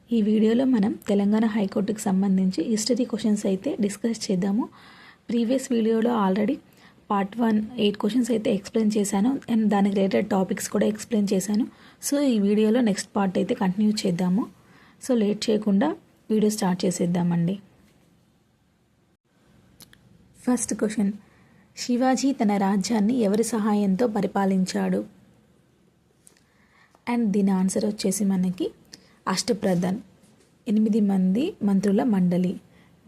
ఈ వీడియోలో మనం తెలంగాణ హైకోర్టుకు సంబంధించి హిస్టరీ క్వశ్చన్స్ అయితే డిస్కస్ చేద్దాము. ప్రీవియస్ వీడియోలో ఆల్రెడీ పార్ట్ 1 8 క్వశ్చన్స్ అయితే ఎక్స్ప్లెయిన్ చేశాను అండ్ దానికి రిలేటెడ్ టాపిక్స్ కూడా ఎక్స్ప్లెయిన్ చేశాను. సో ఈ వీడియోలో నెక్స్ట్ పార్ట్ అయితే కంటిన్యూ చేద్దాము. సో లేట్ చేయకుండా వీడియో స్టార్ట్ చేసేద్దామండి. ఫస్ట్ క్వశ్చన్, శివాజీ తన రాజ్యాన్ని ఎవరి సహాయంతో పరిపాలించాడు? అండ్ దీని ఆన్సర్ వచ్చేసి మనకి అష్టప్రధాన్, 8 మంది మంత్రుల మండలి.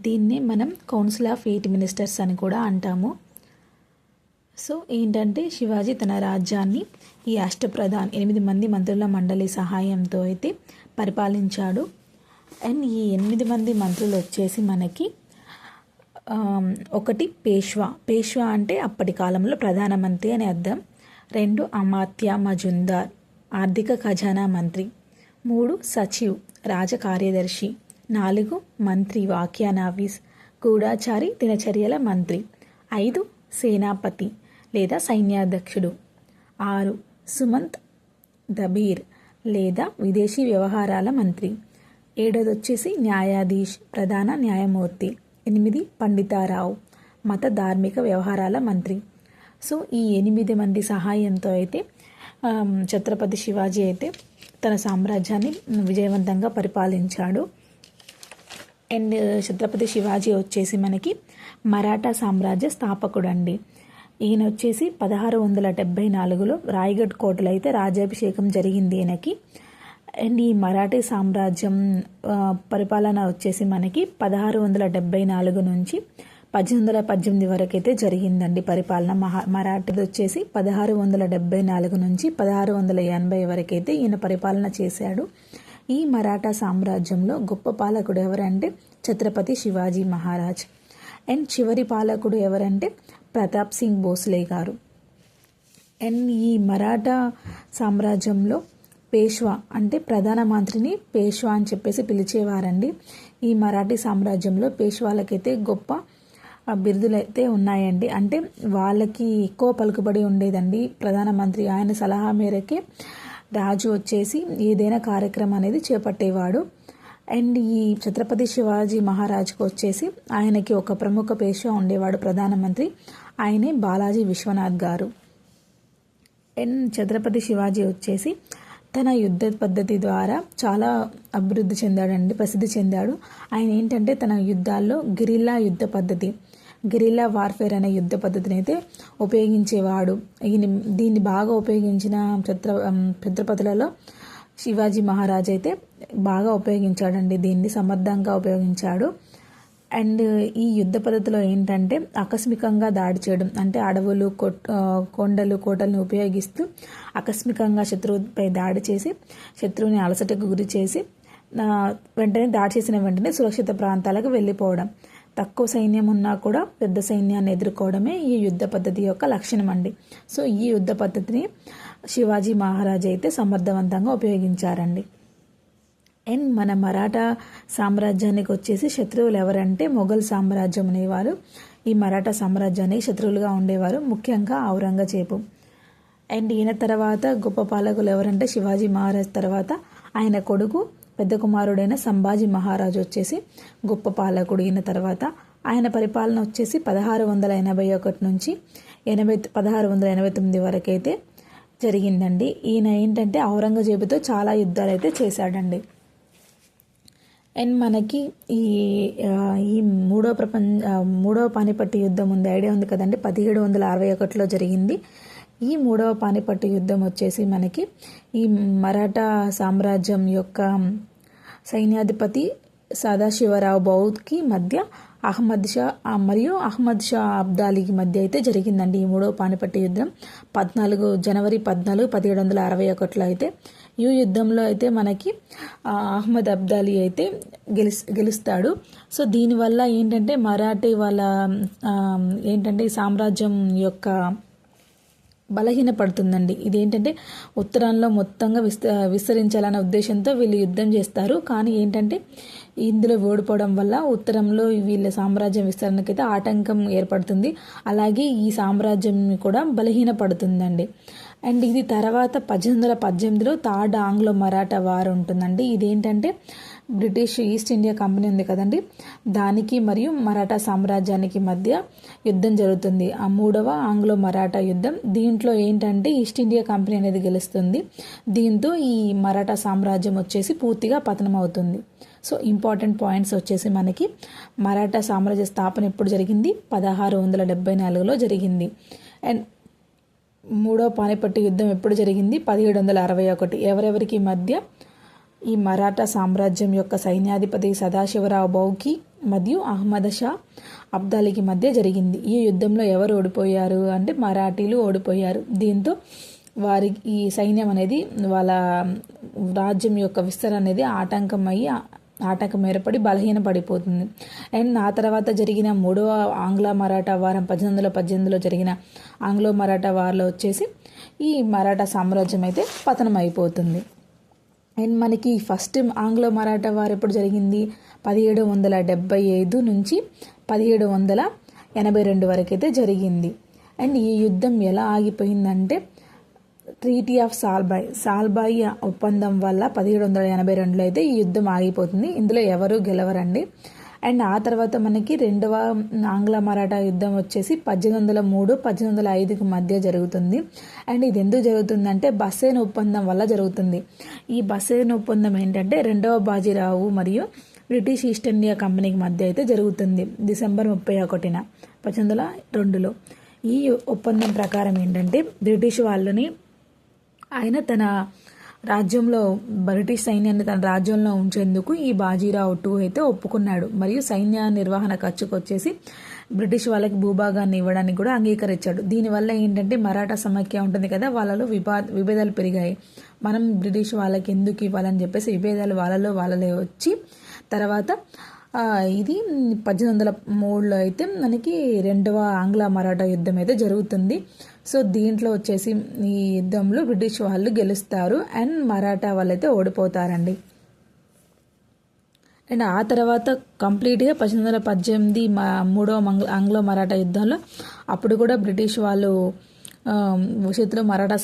దీన్నే మనం కౌన్సిల్ ఆఫ్ 8 మినిస్టర్స్ అని కూడా అంటాము. సో ఏంటంటే శివాజీ తన రాజ్యాన్ని ఈ అష్టప్రధాన్ 8 మంది మంత్రుల మండలి సహాయంతో అయితే పరిపాలించాడు. అండ్ ఈ 8 మంది మంత్రులు వచ్చేసి మనకి ఒకటి పేష్వా అంటే అప్పటి కాలంలో ప్రధానమంత్రి అని అర్థం. 2 అమాత్య మజుందార్, ఆర్థిక ఖజానా మంత్రి. 3 సచివ్, రాజకార్యదర్శి. 4 మంత్రి వాక్యానాఫీస్, గూఢాచారి, దినచర్యల మంత్రి. 5 సేనాపతి లేదా సైన్యాధ్యక్షుడు. 6 సుమంత్ దబీర్ లేదా విదేశీ వ్యవహారాల మంత్రి. 7 వచ్చేసి న్యాయాధీష్, ప్రధాన న్యాయమూర్తి. 8 పండితారావు, మత ధార్మిక వ్యవహారాల మంత్రి. సో ఈ 8 మంది సహాయంతో అయితే ఛత్రపతి శివాజీ అయితే తన సామ్రాజ్యాన్ని విజయవంతంగా పరిపాలించాడు. అండ్ ఛత్రపతి శివాజీ వచ్చేసి మనకి మరాఠా సామ్రాజ్య స్థాపకుడు అండి. ఈయన వచ్చేసి 1674లో రాయగఢ్ కోటలో అయితే రాజ్యాభిషేకం జరిగింది ఈయనకి. అండ్ ఈ మరాఠీ సామ్రాజ్యం పరిపాలన వచ్చేసి మనకి 1674 నుంచి 1818 వరకు అయితే జరిగిందండి పరిపాలన. మరాఠీది వచ్చేసి 1674 నుంచి 1680 వరకు అయితే ఈయన పరిపాలన చేశాడు. ఈ మరాఠా సామ్రాజ్యంలో గొప్ప పాలకుడు ఎవరంటే ఛత్రపతి శివాజీ మహారాజ్. అండ్ చివరి పాలకుడు ఎవరంటే ప్రతాప్ సింగ్ భోస్లే గారు. అండ్ ఈ మరాఠా సామ్రాజ్యంలో పేష్వా అంటే ప్రధానమంత్రిని పేష్వా అని చెప్పేసి పిలిచేవారండి. ఈ మరాఠీ సామ్రాజ్యంలో పేష్వాలకైతే గొప్ప బిరుదులు అయితే ఉన్నాయండి. అంటే వాళ్ళకి ఎక్కువ పలుకుబడి ఉండేదండి ప్రధానమంత్రి. ఆయన సలహా మేరకే రాజు వచ్చేసి ఏదైనా కార్యక్రమం అనేది చేపట్టేవాడు. అండ్ ఈ ఛత్రపతి శివాజీ మహారాజుకు వచ్చేసి ఆయనకి ఒక ప్రముఖ పేష్వా ఉండేవాడు ప్రధానమంత్రి, ఆయనే బాలాజీ విశ్వనాథ్ గారు. అండ్ ఛత్రపతి శివాజీ వచ్చేసి తన యుద్ధ పద్ధతి ద్వారా చాలా అభివృద్ధి చెందాడండి, ప్రసిద్ధి చెందాడు. ఆయన ఏంటంటే తన యుద్ధాల్లో గెరిల్లా వార్ఫేర్ అనే యుద్ధ పద్ధతిని అయితే ఉపయోగించేవాడు. దీన్ని బాగా ఉపయోగించిన ఛత్రపతులలో శివాజీ మహారాజ్ అయితే బాగా ఉపయోగించాడండి. దీన్ని సమర్థంగా ఉపయోగించాడు. అండ్ ఈ యుద్ధ పద్ధతిలో ఏంటంటే ఆకస్మికంగా దాడి చేయడం, అంటే అడవులు కొండలు కోటలను ఉపయోగిస్తూ ఆకస్మికంగా శత్రువుపై దాడి చేసి శత్రువుని అలసటకు గురి చేసి వెంటనే దాడి చేసిన వెంటనే సురక్షిత ప్రాంతాలకు వెళ్ళిపోవడం. తక్కువ సైన్యం ఉన్నా కూడా పెద్ద సైన్యాన్ని ఎదుర్కోవడమే ఈ యుద్ధ పద్ధతి యొక్క లక్షణం అండి. సో ఈ యుద్ధ పద్ధతిని శివాజీ మహారాజ్ అయితే సమర్థవంతంగా ఉపయోగించారండి. అండ్ మన మరాఠా సామ్రాజ్యానికి వచ్చేసి శత్రువులు ఎవరంటే మొఘల్ సామ్రాజ్యం అనేవారు ఈ మరాఠా సామ్రాజ్యానికి శత్రువులుగా ఉండేవారు, ముఖ్యంగా ఔరంగజేబు. అండ్ ఈయన తర్వాత గొప్ప పాలకులు ఎవరంటే శివాజీ మహారాజ్ తర్వాత ఆయన కొడుకు పెద్ద కుమారుడైన సంభాజీ మహారాజు వచ్చేసి గొప్ప పాలకుడు. ఈయన తర్వాత ఆయన పరిపాలన వచ్చేసి 1681 నుంచి 1689 వరకు అయితే జరిగిందండి. ఈయన ఏంటంటే ఔరంగజేబుతో చాలా యుద్ధాలు అయితే చేశాడండి. అండ్ మనకి ఈ మూడవ పానిపట్టు యుద్ధం ఉంది, ఐడియా ఉంది కదండి, 1761లో జరిగింది. ఈ మూడవ పానిపట్టు యుద్ధం వచ్చేసి మనకి ఈ మరాఠా సామ్రాజ్యం యొక్క సైన్యాధిపతి సదాశివరావు బౌద్కి మధ్య అహ్మద్ షా అబ్దాలీకి మధ్య అయితే జరిగిందండి ఈ మూడవ పానిపట్టు యుద్ధం. జనవరి 14, 1761లో అయితే ఈ యుద్ధంలో అయితే మనకి అహ్మద్ అబ్దాలీ అయితే గెలుస్తాడు. సో దీనివల్ల ఏంటంటే మరాఠీ వాళ్ళ ఏంటంటే ఈ సామ్రాజ్యం యొక్క బలహీనపడుతుందండి. ఇదేంటంటే ఉత్తరాల్లో మొత్తంగా విస్తరించాలనే ఉద్దేశంతో వీళ్ళు యుద్ధం చేస్తారు. కానీ ఏంటంటే ఇందులో ఓడిపోవడం వల్ల ఉత్తరంలో వీళ్ళ సామ్రాజ్యం విస్తరణకైతే ఆటంకం ఏర్పడుతుంది. అలాగే ఈ సామ్రాజ్యం కూడా బలహీనపడుతుందండి. అండ్ ఇది తర్వాత 1818లో థర్డ్ ఆంగ్లో మరాఠా వార్ ఉంటుందండి. ఇదేంటంటే బ్రిటిష్ ఈస్ట్ ఇండియా కంపెనీ ఉంది కదండి, దానికి మరియు మరాఠా సామ్రాజ్యానికి మధ్య యుద్ధం జరుగుతుంది. ఆ మూడవ ఆంగ్లో మరాఠా యుద్ధం. దీంట్లో ఏంటంటే ఈస్ట్ ఇండియా కంపెనీ అనేది గెలుస్తుంది. దీంతో ఈ మరాఠా సామ్రాజ్యం వచ్చేసి పూర్తిగా పతనం అవుతుంది. సో ఇంపార్టెంట్ పాయింట్స్ వచ్చేసి మనకి మరాఠా సామ్రాజ్య స్థాపన ఎప్పుడు జరిగింది? 1674లో జరిగింది. అండ్ మూడవ పానిపట్టు యుద్ధం ఎప్పుడు జరిగింది? 1761. ఎవరెవరికి మధ్య? ఈ మరాఠా సామ్రాజ్యం యొక్క సైన్యాధిపతి సదాశివరావు బౌకి మరియు అహ్మద్ షా అబ్దాలీకి మధ్య జరిగింది. ఈ యుద్ధంలో ఎవరు ఓడిపోయారు అంటే మరాఠీలు ఓడిపోయారు. దీంతో వారి ఈ సైన్యం అనేది వాళ్ళ రాజ్యం యొక్క విస్తరణ అనేది ఆటంకం ఏర్పడి బలహీనపడిపోతుంది. అండ్ ఆ తర్వాత జరిగిన మూడవ ఆంగ్ల మరాఠా వారం 1818లో జరిగిన ఆంగ్లో మరాఠా వార్లో వచ్చేసి ఈ మరాఠా సామ్రాజ్యం అయితే పతనం అయిపోతుంది. అండ్ మనకి ఫస్ట్ ఆంగ్లో మరాఠా వార్ ఎప్పుడు జరిగింది? 1775 నుంచి 1782 వరకు అయితే జరిగింది. అండ్ ఈ యుద్ధం ఎలా ఆగిపోయిందంటే ట్రీటీ ఆఫ్ సాల్బాయి ఒప్పందం వల్ల 1782లో అయితే ఈ యుద్ధం ఆగిపోతుంది. ఇందులో ఎవరు గెలవరండి. అండ్ ఆ తర్వాత మనకి రెండవ ఆంగ్ల మరాఠా యుద్ధం వచ్చేసి 1803, 1805కి మధ్య జరుగుతుంది. అండ్ ఇది ఎందుకు జరుగుతుందంటే బస్సేన్ ఒప్పందం వల్ల జరుగుతుంది. ఈ బస్సేన్ ఒప్పందం ఏంటంటే రెండవ బాజీరావు మరియు బ్రిటిష్ ఈస్ట్ ఇండియా కంపెనీకి మధ్య అయితే జరుగుతుంది డిసెంబర్ 31న 1802లో. ఈ ఒప్పందం ప్రకారం ఏంటంటే బ్రిటిష్ వాళ్ళని ఆయన తన రాజ్యంలో బ్రిటిష్ సైన్యాన్ని తన రాజ్యంలో ఉంచేందుకు ఈ బాజీరావు II అయితే ఒప్పుకున్నాడు. మరియు సైన్య నిర్వహణ ఖర్చుకు వచ్చేసి బ్రిటిష్ వాళ్ళకి భూభాగాన్ని ఇవ్వడానికి కూడా అంగీకరించాడు. దీనివల్ల ఏంటంటే మరాఠా సమైక్య ఉంటుంది కదా, వాళ్ళలో విభేదాలు పెరిగాయి. మనం బ్రిటిష్ వాళ్ళకి ఎందుకు ఇవ్వాలని చెప్పేసి విభేదాలు వాళ్ళలో వచ్చి తర్వాత ఇది 1803లో అయితే మనకి రెండవ ఆంగ్ల మరాఠా యుద్ధం అయితే జరుగుతుంది. సో దీంట్లో వచ్చేసి ఈ యుద్ధంలో బ్రిటిష్ వాళ్ళు గెలుస్తారు అండ్ మరాఠా వాళ్ళైతే ఓడిపోతారండి. అండ్ ఆ తర్వాత కంప్లీట్గా 1818 మూడవ ఆంగ్లో మరాఠా యుద్ధంలో అప్పుడు కూడా బ్రిటిష్ వాళ్ళు భవిష్యత్తులో మరాఠా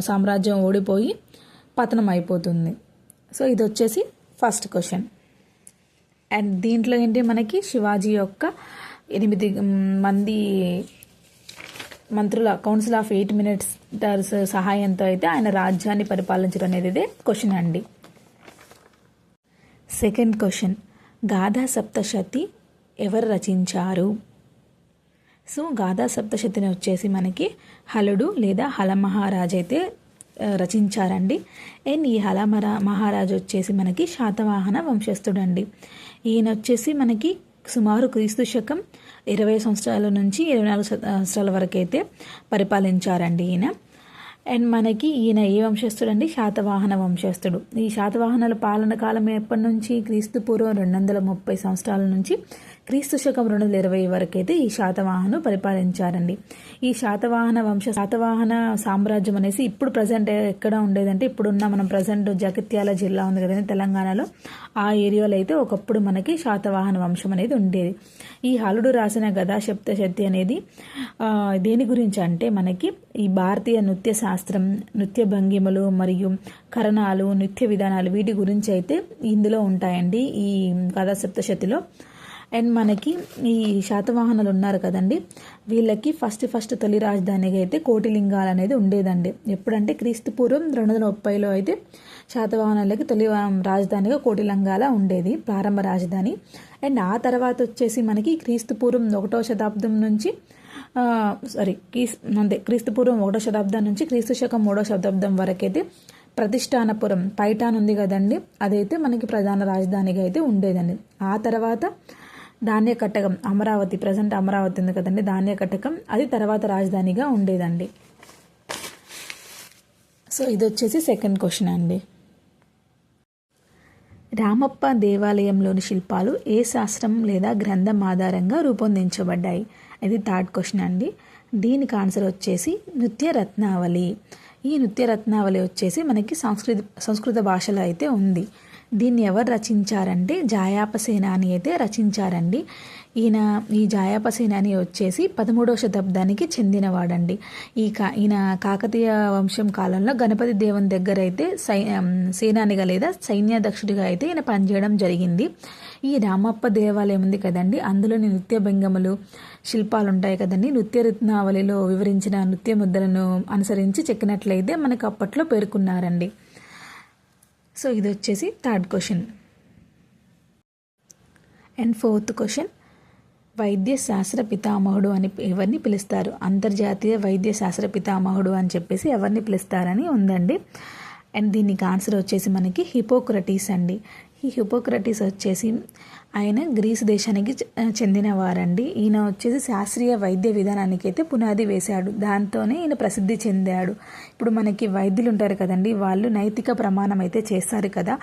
సామ్రాజ్యం ఓడిపోయి పతనం అయిపోతుంది. సో ఇది వచ్చేసి ఫస్ట్ క్వశ్చన్. అండ్ దీంట్లో ఏంటి మనకి శివాజీ యొక్క 8 మంది మంత్రుల కౌన్సిల్ ఆఫ్ 8 మినిస్టర్స్ సహాయంతో అయితే ఆయన రాజ్యాన్ని పరిపాలించడం అనేది క్వశ్చన్ అండి. సెకండ్ క్వశ్చన్, గాథా సప్తశతి ఎవరు రచించారు? సో గాథా సప్తశతిని వచ్చేసి మనకి హలుడు లేదా హల మహారాజ్ అయితే రచించారండి. అండ్ ఈ హల మహారాజు వచ్చేసి మనకి శాతవాహన వంశస్థుడండి. ఈయన వచ్చేసి మనకి సుమారు క్రీస్తు శకం 20 సంవత్సరాల నుంచి 24 సంవత్సరాల వరకు అయితే పరిపాలించారండి ఈయన. అండ్ మనకి ఈయన ఏ వంశస్థుడు అండి? శాతవాహన వంశస్థుడు. ఈ శాతవాహనాల పాలన కాలం ఎప్పటి నుంచి? క్రీస్తు పూర్వం 230 సంవత్సరాల నుంచి క్రీస్తు శకం 220 వరకు అయితే ఈ శాతవాహను పరిపాలించారండి. ఈ శాతవాహన సామ్రాజ్యం అనేసి ఇప్పుడు ప్రజెంట్ ఎక్కడ ఉండేదంటే ఇప్పుడున్న మనం ప్రజెంట్ జగిత్యాల జిల్లా ఉంది కదండి తెలంగాణలో, ఆ ఏరియాలో అయితే ఒకప్పుడు మనకి శాతవాహన వంశం అనేది ఉండేది. ఈ హలుడు రాసిన గదా సప్తశతి అనేది దేని గురించి అంటే మనకి ఈ భారతీయ నృత్య శాస్త్రం, నృత్య భంగిమలు మరియు కరణాలు, నృత్య విధానాలు వీటి గురించి అయితే ఇందులో ఉంటాయండి ఈ గదా సప్తశతిలో. అండ్ మనకి ఈ శాతవాహనులు ఉన్నారు కదండి, వీళ్ళకి ఫస్ట్ తొలి రాజధానిగా అయితే కోటిలింగాలు అనేది ఉండేదండి. ఎప్పుడంటే క్రీస్తు పూర్వం 230లో అయితే శాతవాహనులకి తొలి రాజధానిగా కోటిలింగాల ఉండేది, ప్రారంభ రాజధాని. అండ్ ఆ తర్వాత వచ్చేసి మనకి క్రీస్తు పూర్వం 1వ శతాబ్దం నుంచి క్రీస్తు పూర్వం 1వ శతాబ్దం నుంచి క్రీస్తు శకం 3వ శతాబ్దం వరకైతే ప్రతిష్టానపురం పైఠాన్ ఉంది కదండి, అదైతే మనకి ప్రధాన రాజధానిగా అయితే ఉండేదండి. ఆ తర్వాత ధాన్యకట్టకం అమరావతి, ప్రజెంట్ అమరావతి ఉంది కదండి, ధాన్యకట్టకం అది తర్వాత రాజధానిగా ఉండేదండి. సో ఇది వచ్చేసి సెకండ్ క్వశ్చన్ అండి. రామప్ప దేవాలయంలోని శిల్పాలు ఏ శాస్త్రం లేదా గ్రంథం ఆధారంగా రూపొందించబడ్డాయి? ఇది థర్డ్ క్వశ్చన్ అండి. దీనికి ఆన్సర్ వచ్చేసి నృత్య రత్నావళి. ఈ నృత్య రత్నావళి వచ్చేసి మనకి సంస్కృత భాషలో అయితే ఉంది. దీన్ని ఎవరు రచించారంటే జాయాపసేనాని అయితే రచించారండి. ఈ జాయాపసేనాని వచ్చేసి 13వ శతాబ్దానికి చెందినవాడండి. ఈయన కాకతీయ వంశం కాలంలో గణపతి దేవుని దగ్గర అయితే సేనానిగా లేదా సైన్యాధ్యక్షుడిగా అయితే ఈయన పనిచేయడం జరిగింది. ఈ రామప్ప దేవాలయం ఉంది కదండి, అందులోని నృత్య భంగములు శిల్పాలు ఉంటాయి కదండి, నృత్య రత్నావళిలో వివరించిన నృత్య ముద్రలను అనుసరించి చెక్కినట్లయితే మనకు అప్పట్లో పేర్కొన్నారండి. సో ఇది వచ్చేసి third question. And fourth question, వైద్య శాస్త్ర పితామహుడు అని ఎవరిని పిలుస్తారు? అంతర్జాతీయ వైద్య శాస్త్ర పితామహుడు అని చెప్పేసి ఎవరిని పిలుస్తారని ఉందండి. అండ్ దీనికి ఆన్సర్ వచ్చేసి మనకి హిపోక్రటీస్ అండి. ఈ హిపోక్రటీస్ వచ్చేసి ఆయన గ్రీస్ దేశానికి చెందినవారండి. ఈయన వచ్చేసి శాస్త్రీయ వైద్య విధానానికి అయితే పునాది వేశాడు. దాంతోనే ఈయన ప్రసిద్ధి చెందాడు. ఇప్పుడు మనకి వైద్యులు ఉంటారు కదండి, వాళ్ళు నైతిక ప్రమాణం అయితే చేస్తారు కదా,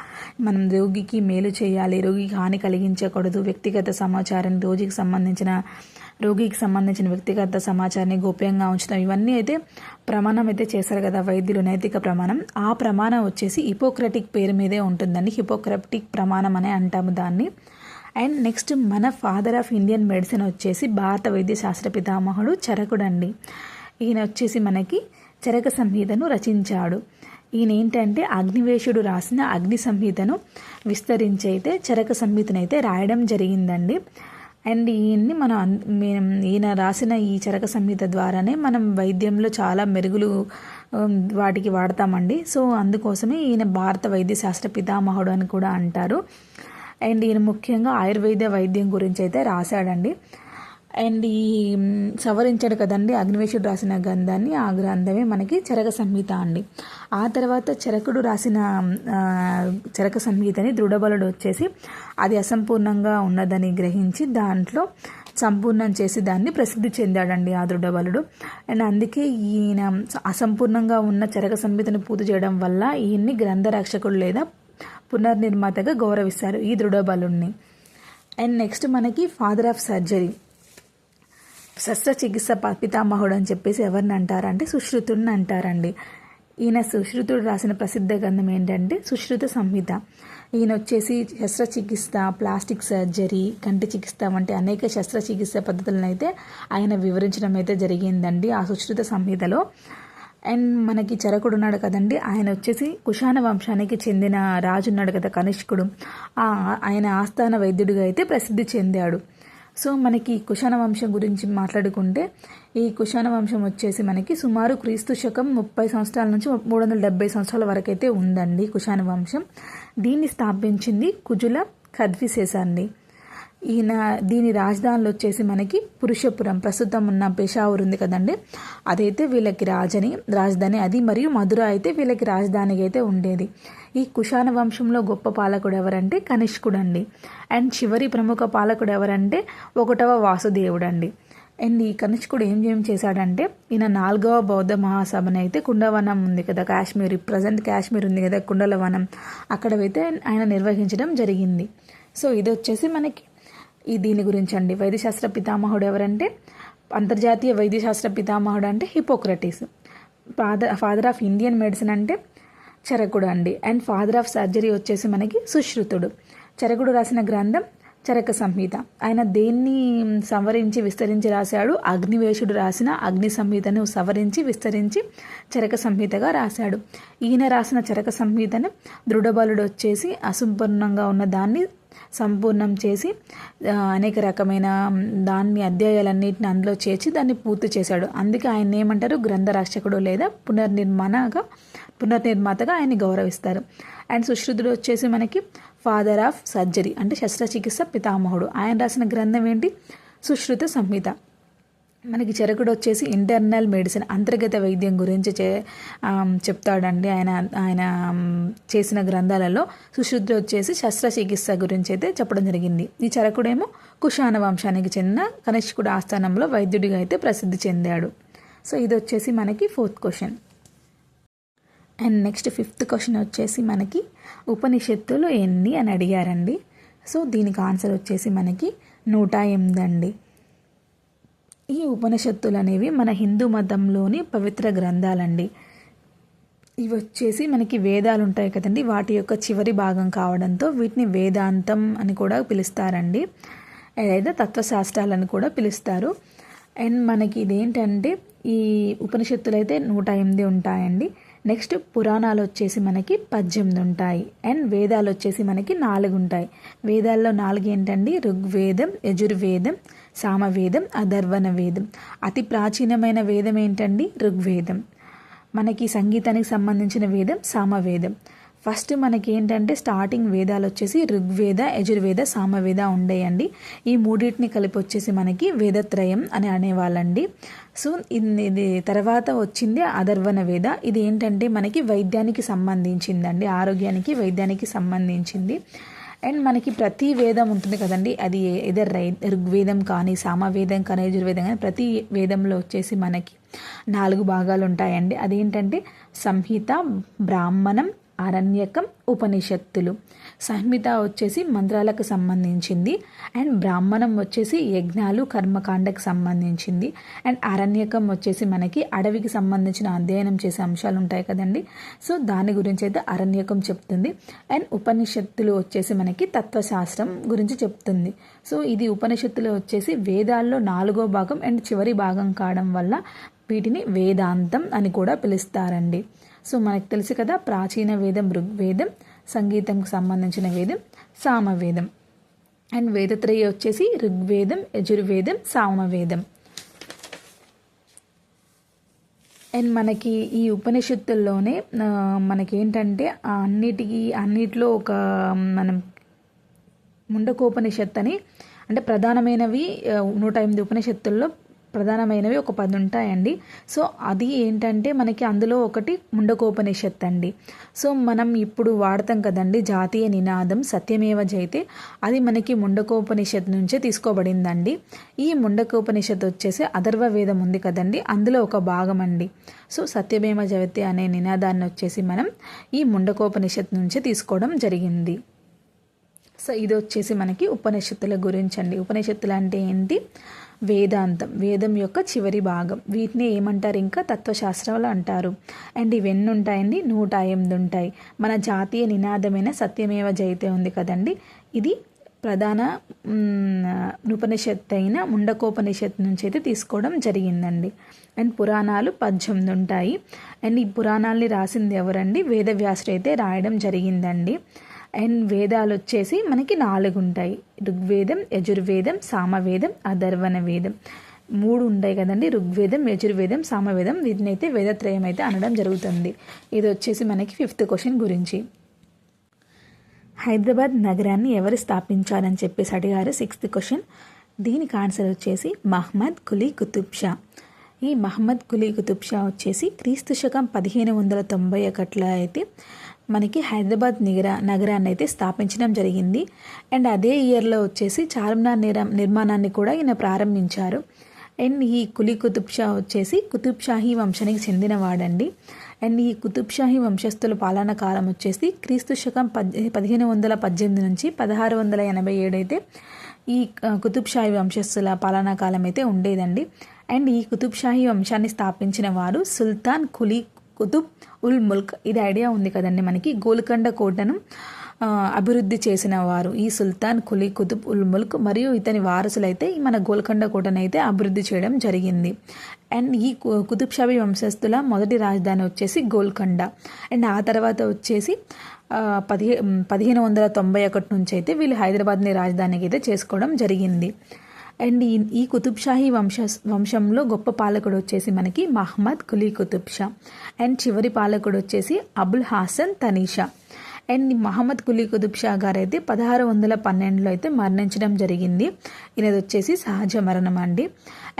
మనం రోగికి మేలు చేయాలి, రోగికి హాని కలిగించకూడదు, వ్యక్తిగత సమాచారం రోగికి సంబంధించిన వ్యక్తిగత సమాచారాన్ని గోప్యంగా ఉంచుతాం, ఇవన్నీ అయితే ప్రమాణం అయితే చేస్తారు కదా వైద్యులు, నైతిక ప్రమాణం. ఆ ప్రమాణం వచ్చేసి హిపోక్రటిక్ పేరు మీదే ఉంటుందండి. హిపోక్రటిక్ ప్రమాణం అనే అంటాము దాన్ని. అండ్ నెక్స్ట్ మన ఫాదర్ ఆఫ్ ఇండియన్ మెడిసిన్ వచ్చేసి భారత వైద్య శాస్త్ర పితామహుడు చరకుడు అండి. ఈయన వచ్చేసి మనకి చరక సంహితను రచించాడు. ఈయన ఏంటంటే అగ్నివేశుడు రాసిన అగ్ని సంహితను విస్తరించి అయితే చరక సంహితను అయితే రాయడం జరిగిందండి. అండ్ ఈయన రాసిన ఈ చరక సంహిత ద్వారానే మనం వైద్యంలో చాలా మెరుగులు వాటికి వాడతామండి. సో అందుకోసమే ఈయన భారత వైద్య శాస్త్ర పితామహుడు అని కూడా అంటారు. అండ్ ఈయన ముఖ్యంగా ఆయుర్వేద వైద్యం గురించి అయితే రాశాడండి. అండ్ ఈ సవరించాడు కదండి అగ్నివేశుడు రాసిన గ్రంథాన్ని, ఆ గ్రంథమే మనకి చరక సంహిత అండి. ఆ తర్వాత చరకుడు రాసిన చరక సంహితని దృఢబలుడు వచ్చేసి అది అసంపూర్ణంగా ఉన్నదని గ్రహించి దాంట్లో సంపూర్ణం చేసి దాన్ని ప్రసిద్ధి చెందాడండి ఆ దృఢబలుడు. అండ్ అందుకే ఈయన అసంపూర్ణంగా ఉన్న చరక సంహితను పూర్తి చేయడం వల్ల ఈయన్ని గ్రంథరక్షకుడు లేదా పునర్నిర్మాతగా గౌరవిస్తారు ఈ దృఢబలుడిని. అండ్ నెక్స్ట్ మనకి ఫాదర్ ఆఫ్ సర్జరీ, శస్త్రచికిత్స పితామహుడు అని చెప్పేసి ఎవరిని అంటారంటే సుశ్రుతుడిని అంటారండి. ఈయన సుశ్రుతుడు రాసిన ప్రసిద్ధ గ్రంథం ఏంటంటే సుశ్రుత సంహిత. ఈయన వచ్చేసి శస్త్రచికిత్స, ప్లాస్టిక్ సర్జరీ, కంటి చికిత్స వంటి అనేక శస్త్రచికిత్స పద్ధతులను అయితే ఆయన వివరించడం అయితే జరిగిందండి ఆ సుశ్రుత సంహితలో. అండ్ మనకి చరకుడు ఉన్నాడు కదండి, ఆయన వచ్చేసి కుషాణ వంశానికి చెందిన రాజు ఉన్నాడు కదా కనిష్కుడు, ఆయన ఆస్థాన వైద్యుడిగా అయితే ప్రసిద్ధి చెందాడు. సో మనకి కుషాణ వంశం గురించి మాట్లాడుకుంటే ఈ కుషాణ వంశం వచ్చేసి మనకి సుమారు క్రీస్తు శకం 30 సంవత్సరాల నుంచి 370 సంవత్సరాల వరకు అయితే ఉందండి కుషాణ వంశం. దీన్ని స్థాపించింది కుజుల ఖద్విసేస అండి. దీని రాజధానులు వచ్చేసి మనకి పురుషపురం, ప్రస్తుతం ఉన్న పెషావూర్ ఉంది కదండి, అదైతే వీళ్ళకి రాజధాని అది, మరియు మధుర అయితే వీళ్ళకి రాజధానిగా అయితే ఉండేది. ఈ కుషాణ వంశంలో గొప్ప పాలకుడు ఎవరంటే కనిష్కుడు అండి. అండ్ చివరి ప్రముఖ పాలకుడు ఎవరంటే 1వ వాసుదేవుడు అండి. అండ్ ఈ కనిష్కుడు ఏం చేశాడంటే ఈయన 4వ బౌద్ధ మహాసభను అయితే కుండవనం ఉంది కదా కాశ్మీర్, ప్రజెంట్ కాశ్మీర్ ఉంది కదా కుండలవనం, అక్కడైతే ఆయన నిర్వహించడం జరిగింది. సో ఇది వచ్చేసి మనకి దీని గురించి అండి. వైద్యశాస్త్ర పితామహుడు ఎవరంటే అంతర్జాతీయ వైద్యశాస్త్ర పితామహుడు అంటే హిపోక్రటీస్. ఫాదర్ ఆఫ్ ఇండియన్ మెడిసిన్ అంటే చరకుడు అండి. అండ్ ఫాదర్ ఆఫ్ సర్జరీ వచ్చేసి మనకి సుశ్రుతుడు. చరకుడు రాసిన గ్రంథం చరక సంహిత. ఆయన దేన్ని సవరించి విస్తరించి రాశాడు? అగ్నివేశుడు రాసిన అగ్ని సంహితను సవరించి విస్తరించి చరక సంహితగా రాశాడు. ఈయన రాసిన చరక సంహితను దృఢబలుడు వచ్చేసి అసంపూర్ణంగా ఉన్న దాన్ని సంపూర్ణం చేసి అనేక రకమైన అధ్యాయాలన్నింటిని అందులో చేర్చి దాన్ని పూర్తి చేశాడు. అందుకే ఆయన ఏమంటారు? గ్రంథరక్షకుడు లేదా పునర్నిర్మాతగా ఆయన్ని గౌరవిస్తారు. అండ్ సుశ్రుతుడు వచ్చేసి మనకి ఫాదర్ ఆఫ్ సర్జరీ అంటే శస్త్రచికిత్స పితామహుడు. ఆయన రాసిన గ్రంథం ఏంటి? సుశ్రుత సంహిత. మనకి చరకుడు వచ్చేసి ఇంటర్నల్ మెడిసిన్, అంతర్గత వైద్యం గురించి చెప్తాడండి ఆయన చేసిన గ్రంథాలలో. సుశ్రుతుడు వచ్చేసి శస్త్రచికిత్స గురించి అయితే చెప్పడం జరిగింది. ఈ చరకుడేమో కుషాణ వంశానికి చెందిన కనిష్కుడు ఆస్థానంలో వైద్యుడిగా అయితే ప్రసిద్ధి చెందాడు. సో ఇది వచ్చేసి మనకి 4th question. And next 5th question వచ్చేసి మనకి ఉపనిషత్తులు ఎన్ని అని అడిగారండి. సో దీనికి ఆన్సర్ వచ్చేసి మనకి 108 అండి. ఈ ఉపనిషత్తులు అనేవి మన హిందూ మతంలోని పవిత్ర గ్రంథాలండి. ఇవి వచ్చేసి మనకి వేదాలు ఉంటాయి కదండి, వాటి యొక్క చివరి భాగం కావడంతో వీటిని వేదాంతం అని కూడా పిలుస్తారండి, లేదా తత్వశాస్త్రాలను కూడా పిలుస్తారు. అండ్ మనకి ఇదేంటంటే ఈ ఉపనిషత్తులు అయితే 108 ఉంటాయండి. నెక్స్ట్ పురాణాలు వచ్చేసి మనకి 18 ఉంటాయి. అండ్ వేదాలు వచ్చేసి మనకి 4 ఉంటాయి. వేదాల్లో 4 ఏంటండి, ఋగ్వేదం, యజుర్వేదం, సామవేదం, అథర్వణ వేదం. అతి ప్రాచీనమైన వేదం ఏంటండి, ఋగ్వేదం. మనకి సంగీతానికి సంబంధించిన వేదం సామవేదం. ఫస్ట్ మనకి ఏంటంటే స్టార్టింగ్ వేదాలు వచ్చేసి ఋగ్వేద, యజుర్వేద, సామవేద ఉండేయండి. ఈ మూడింటిని కలిపి వచ్చేసి మనకి వేదత్రయం అని అనేవాళ్ళండి. సో ఇది తర్వాత వచ్చింది అథర్వణ వేద. ఇది ఏంటంటే మనకి వైద్యానికి సంబంధించిందండి, ఆరోగ్యానికి వైద్యానికి సంబంధించింది. అండ్ మనకి ప్రతి వేదం ఉంటుంది కదండి, అది ఏదో ఋగ్వేదం కానీ సామవేదం కానీ యజుర్వేదం కానీ ప్రతి వేదంలో వచ్చేసి మనకి 4 భాగాలు ఉంటాయండి. అదేంటంటే సంహిత, బ్రాహ్మణం, అరణ్యకం, ఉపనిషత్తులు. సంహిత వచ్చేసి మంత్రాలకు సంబంధించింది. అండ్ బ్రాహ్మణం వచ్చేసి యజ్ఞాలు, కర్మకాండకు సంబంధించింది. అండ్ అరణ్యకం వచ్చేసి మనకి అడవికి సంబంధించిన అధ్యయనం చేసే అంశాలు ఉంటాయి కదండి, సో దాని గురించి అయితే అరణ్యకం చెప్తుంది. అండ్ ఉపనిషత్తులు వచ్చేసి మనకి తత్వశాస్త్రం గురించి చెప్తుంది. సో ఇది ఉపనిషత్తులు వచ్చేసి వేదాల్లో 4వ భాగం అండ్ చివరి భాగం కావడం వల్ల వీటిని వేదాంతం అని కూడా పిలుస్తారండి. సో మనకు తెలుసు కదా, ప్రాచీన వేదం ఋగ్వేదం, సంగీతంకు సంబంధించిన వేదం సామవేదం. అండ్ వేదత్రయ వచ్చేసి ఋగ్వేదం, యజుర్వేదం, సామవేదం. అండ్ మనకి ఈ ఉపనిషత్తుల్లోనే మనకేంటంటే అన్నిటిలో ఒక మనం ముండకోపనిషత్ అని, అంటే ప్రధానమైనవి 108 ఉపనిషత్తుల్లో ప్రధానమైనవి ఒక 10 ఉంటాయండి. సో అది ఏంటంటే మనకి అందులో ఒకటి ముండకోపనిషత్ అండి. సో మనం ఇప్పుడు వాడతాం కదండి జాతీయ నినాదం సత్యమేవ జయతే, అది మనకి ముండకోపనిషత్ నుంచే తీసుకోబడిందండి. ఈ ముండకోపనిషత్ వచ్చేసి అథర్వ వేదం ఉంది కదండి, అందులో ఒక భాగం అండి. సో సత్యమేవ జయతే అనే నినాదాన్ని వచ్చేసి మనం ఈ ముండకోపనిషత్ నుంచే తీసుకోవడం జరిగింది. సో ఇది వచ్చేసి మనకి ఉపనిషత్తుల గురించి అండి. ఉపనిషత్తులు అంటే ఏంటి, వేదాంతం, వేదం యొక్క చివరి భాగం. వీటిని ఏమంటారు, ఇంకా తత్వశాస్త్రాలు అంటారు. అండ్ ఇవన్నీ ఉంటాయండి, 108 ఉంటాయి. మన జాతీయ నినాదమైన సత్యమేవ జయతే ఉంది కదండి, ఇది ప్రధాన ఉపనిషత్తు అయిన ముండకోపనిషత్తు నుంచి అయితే తీసుకోవడం జరిగిందండి. అండ్ పురాణాలు 18 ఉంటాయి. అండ్ ఈ పురాణాలని రాసింది ఎవరండి, వేదవ్యాసుడు అయితే రాయడం జరిగిందండి. అండ్ వేదాలు వచ్చేసి మనకి 4 ఉంటాయి, ఋగ్వేదం, యజుర్వేదం, సామవేదం, అథర్వణ వేదం. 3 ఉంటాయి కదండి, ఋగ్వేదం, యజుర్వేదం, సామవేదం. వీటిని అయితే వేదత్రయం అయితే అనడం జరుగుతుంది. ఇది వచ్చేసి మనకి 5th క్వశ్చన్ గురించి. హైదరాబాద్ నగరాన్ని ఎవరు స్థాపించారని చెప్పేసి అడిగారు. 6th question. దీనికి ఆన్సర్ వచ్చేసి మహమ్మద్ కులీ కుతుబ్ షా. ఈ మహమ్మద్ కులీ కుతుబ్ షా వచ్చేసి క్రీస్తు శకం 1591 అయితే మనకి హైదరాబాద్ నగరాన్ని అయితే స్థాపించడం జరిగింది. అండ్ అదే ఇయర్లో వచ్చేసి చార్మినార్ నిర్మాణాన్ని కూడా ఈయన ప్రారంభించారు. అండ్ ఈ కులీ కుతుబ్ షా వచ్చేసి కుతుబ్ షాహీ వంశానికి చెందినవాడండి. అండ్ ఈ కుతుబ్ షాహీ వంశస్థుల పాలనా కాలం వచ్చేసి క్రీస్తు శకం 1518 నుంచి 1687 అయితే ఈ కుతుబ్ షాహీ వంశస్థుల పాలనా కాలం అయితే ఉండేదండి. అండ్ ఈ కుతుబ్ షాహీ వంశాన్ని స్థాపించిన వారు సుల్తాన్ కులీ కుతుబ్ ఉల్ ముల్క్. ఇది ఐడియా ఉంది కదండి మనకి, గోల్కొండ కోటను అభివృద్ధి చేసిన వారు ఈ సుల్తాన్ కులీ కుతుబ్ ఉల్ ముల్క్. మరియు ఇతని వారసులైతే మన గోల్కొండ కోటను అయితే అభివృద్ధి చేయడం జరిగింది. అండ్ ఈ కుతుబ్ షాహీ వంశస్థుల మొదటి రాజధాని వచ్చేసి గోల్కొండ. అండ్ ఆ తర్వాత వచ్చేసి 1591 నుంచి అయితే వీళ్ళు హైదరాబాద్ని రాజధానికి అయితే చేసుకోవడం జరిగింది. అండ్ ఈ కుతుబ్ షాహీ వంశంలో గొప్ప పాలకుడు వచ్చేసి మనకి మహమ్మద్ కులీ కుతుబ్ షా. అండ్ చివరి పాలకుడు వచ్చేసి అబుల్ హాసన్ తనీషా. అండ్ మహమ్మద్ కులీ కుతుబ్ షా గారు అయితే 1612 అయితే మరణించడం జరిగింది. ఈయనది వచ్చేసి సహజ మరణం అండి.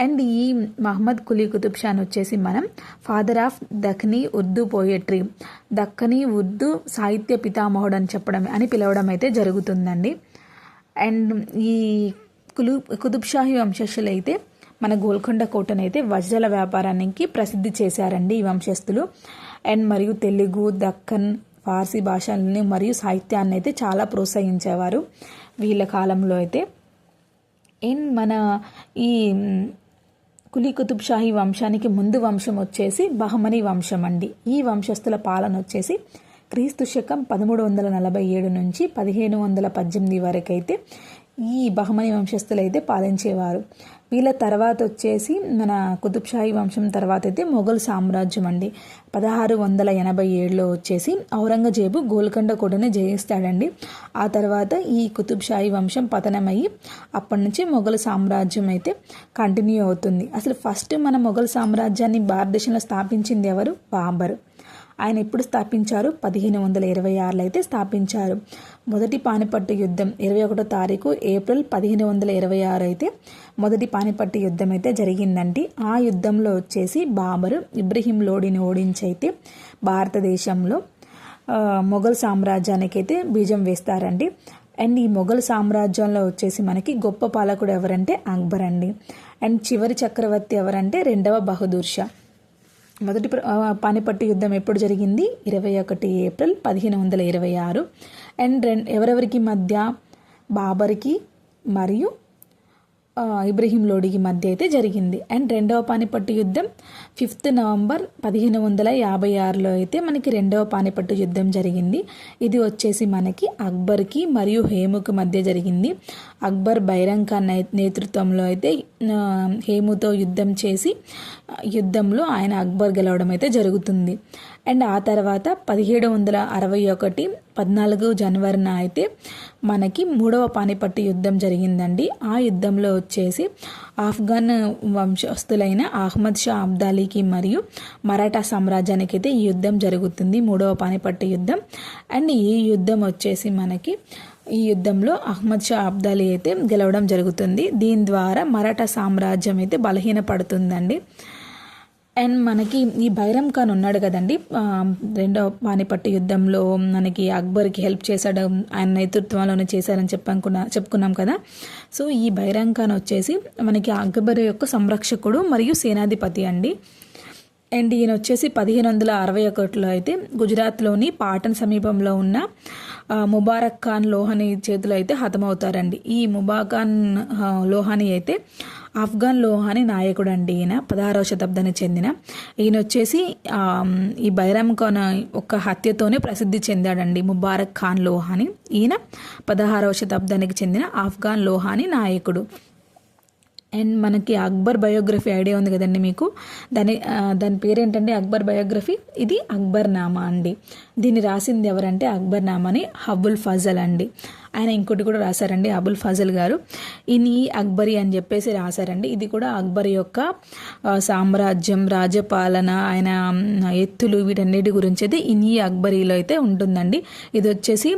అండ్ ఈ మహమ్మద్ కులీ కుతుబ్ షాను వచ్చేసి మనం father of Dakhni Urdu poetry, Dakkani Urdu సాహిత్య పితామహుడు అని పిలవడం అయితే జరుగుతుందండి. అండ్ ఈ కుతుబ్ షాహీ వంశస్థులు అయితే మన గోల్కొండ కోటనైతే వజ్రాల వ్యాపారానికి ప్రసిద్ధి చేశారండి ఈ వంశస్థులు. అండ్ మరియు తెలుగు, దక్కన్, ఫార్సీ భాషల్ని మరియు సాహిత్యాన్ని అయితే చాలా ప్రోత్సహించేవారు వీళ్ళ కాలంలో అయితే. అండ్ మన ఈ కులీ కుతుబ్ షాహీ వంశానికి ముందు వంశం వచ్చేసి బహమనీ వంశం అండి. ఈ వంశస్థుల పాలన వచ్చేసి క్రీస్తు శకం 1347 నుంచి 1518 వరకు అయితే ఈ బహమనీ వంశస్థులు అయితే పాలించేవారు. వీళ్ళ తర్వాత వచ్చేసి మన కుతుబ్ షాహీ వంశం తర్వాత అయితే మొఘల్ సామ్రాజ్యం అండి. 1687లో వచ్చేసి ఔరంగజేబు గోల్కొండ కోటని జయిస్తాడండి. ఆ తర్వాత ఈ కుతుబ్ షాహీ వంశం పతనమయ్యి అప్పటి నుంచి మొఘల్ సామ్రాజ్యం అయితే కంటిన్యూ అవుతుంది. అసలు ఫస్ట్ మన మొఘల్ సామ్రాజ్యాన్ని భారతదేశంలో స్థాపించింది ఎవరు? బాబర్. ఆయన ఎప్పుడు స్థాపించారు? 1526లో అయితే స్థాపించారు. మొదటి పానిపట్టు యుద్ధం 21వ తారీఖు ఏప్రిల్ 1526 అయితే మొదటి పానిపట్టు యుద్ధం అయితే జరిగిందండి. ఆ యుద్ధంలో వచ్చేసి బాబరు ఇబ్రహీం లోడిని ఓడించి అయితే భారతదేశంలో మొఘల్ సామ్రాజ్యానికి అయితే బీజం వేస్తారండి. అండ్ ఈ మొఘల్ సామ్రాజ్యంలో వచ్చేసి మనకి గొప్ప పాలకుడు ఎవరంటే అక్బర్ అండి. అండ్ చివరి చక్రవర్తి ఎవరంటే 2వ బహదూర్ షా. మొదటి పానిపట్టు యుద్ధం ఎప్పుడు జరిగింది? 21 ఏప్రిల్ 1526. అండ్ ఎవరెవరికి మధ్య? బాబర్కి మరియు ఇబ్రహీం లోడికి మధ్య అయితే జరిగింది. అండ్ 2వ పానిపట్టు యుద్ధం 5 నవంబర్ 1556లో అయితే మనకి 2వ పానిపట్టు యుద్ధం జరిగింది. ఇది వచ్చేసి మనకి అక్బర్కి మరియు హేముకి మధ్య జరిగింది. అక్బర్ బైరంగ్ ఖాన్ నేతృత్వంలో అయితే హేముతో యుద్ధం చేసి యుద్ధంలో ఆయన అక్బర్ గెలవడం అయితే జరుగుతుంది. అండ్ ఆ తర్వాత 1761 14 జనవరిన అయితే మనకి 3వ పానిపట్టు యుద్ధం జరిగిందండి. ఆ యుద్ధంలో వచ్చేసి ఆఫ్ఘన్ వంశస్థులైన అహ్మద్ షా అబ్దాలీకి మరియు మరాఠా సామ్రాజ్యానికి అయితే ఈ యుద్ధం జరుగుతుంది, 3వ పానిపట్టు యుద్ధం. అండ్ ఈ యుద్ధం వచ్చేసి మనకి ఈ యుద్ధంలో అహ్మద్ షా అబ్దాలీ అయితే గెలవడం జరుగుతుంది. దీని ద్వారా మరాఠా సామ్రాజ్యం అయితే బలహీనపడుతుందండి. అండ్ మనకి ఈ బైరం ఖాన్ ఉన్నాడు కదండి, 2వ పానిపట్టు యుద్ధంలో మనకి అక్బర్కి హెల్ప్ చేశాడు, ఆయన నేతృత్వంలోనే చేశారని చెప్పుకున్నాం కదా. సో ఈ బైరం ఖాన్ వచ్చేసి మనకి అక్బర్ యొక్క సంరక్షకుడు మరియు సేనాధిపతి అండి. అండ్ ఈయన వచ్చేసి 1561లో అయితే గుజరాత్లోని పాటన్ సమీపంలో ఉన్న ముబారక్ ఖాన్ లోహానీ చేతిలో అయితే హతమవుతారండి. ఈ ముబారక్ ఖాన్ లోహానీ అయితే ఆఫ్ఘన్ లోహానీ నాయకుడు అండి. ఈయన 16వ శతాబ్దానికి చెందిన ఈయన వచ్చేసి ఈ బైరం ఖాన్ ఒక హత్యతోనే ప్రసిద్ధి చెందాడండి. ముబారక్ ఖాన్ లోహానీ ఈయన 16వ శతాబ్దానికి చెందిన ఆఫ్ఘన్ లోహానీ నాయకుడు. అండ్ మనకి అక్బర్ బయోగ్రఫీ ఐడియా ఉంది కదండి మీకు, దాని పేరేంటంటే అక్బర్ బయోగ్రఫీ. ఇది అక్బర్ నామా అండి. దీన్ని రాసింది ఎవరంటే అక్బర్ నామాని అబుల్ ఫజల్ అండి. ఆయన ఇంకోటి కూడా రాశారండి అబుల్ ఫజల్ గారు. ఇన్ ఈ అక్బరీ అని చెప్పేసి రాశారండి. ఇది కూడా అక్బర్ యొక్క సామ్రాజ్యం, రాజ్యపాలన, ఆయన ఎత్తులు వీటన్నిటి గురించి అయితే ఇన్ ఈ అక్బరీలో అయితే ఉంటుందండి. ఇది వచ్చేసి